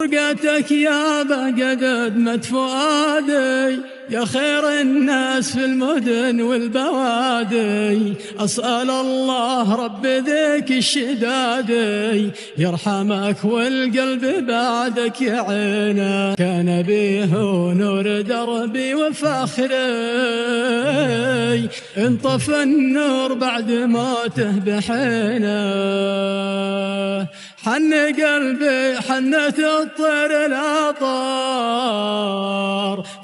فرقتك يابا قد ادمت فؤادي، يا خير الناس في المدن والبوادي. أسأل الله رب ذيك الشدادي يرحمك والقلب بعدك يعينه. كان بيه نور دربي وفخري، انطفى النور بعد موته بحينه. حن قلبي حنت الطير الأطار،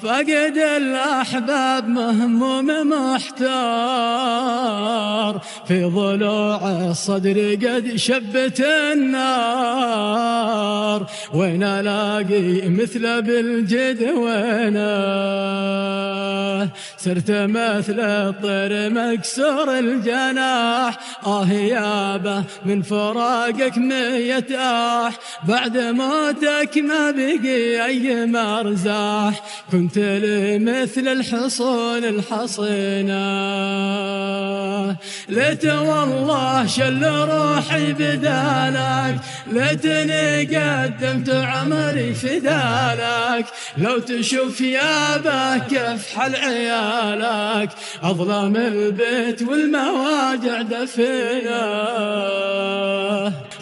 فقد الأحباب مهموم محتار. في ضلوع الصدر قد شبت النار، وين ألاقي مثل بالجد وينه. صرت مثل الطير مكسور الجناح، يابا من فراقك ميتاح. بعد موتك ما بقي أي مرزاح، كنت لي مثل الحصون الحصينة. ليت والله شل روحي بدالك، ليتني قدمت عمري فدالك. لو تشوف يابا كيف حل عيالك، أظلم البيت والمواجع دفينه.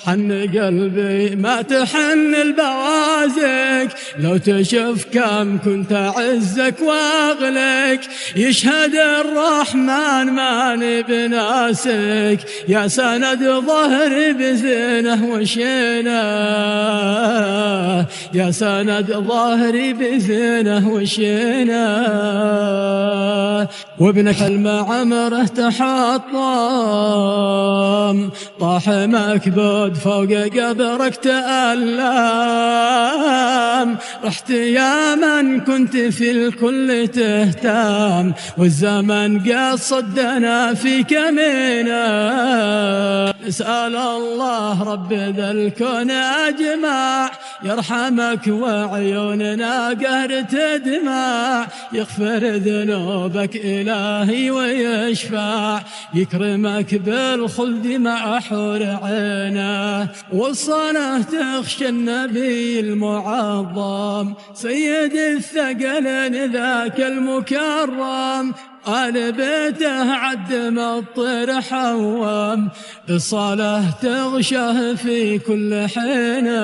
حن قلبي ما تحن البوازك، لو تشوف كم كنت أعزك وأغلك. يشهد الرحمن ماني بناسك، يا سند ظهري بزينه وشينه. يا سند ظهري بزينه وشينه. وابنك المعمره تحطم، طاح مكبود فوق قبرك تألم. رحت يا من كنت في الكل تهتم، والزمن قد صدنا في كمينه. نسأل الله رب ذا الكون أجمع يرحمك وعيوننا قهر تدمع. يغفر ذنوبك إلهي ويشفع، يكرمك بالخلد مع حور عينه. والصلاة تخشى النبي المعظم، سيد الثقلين ذاك المكرم. آل بيته عدم الطير حوام، الصلاة تغشه في كل حينه.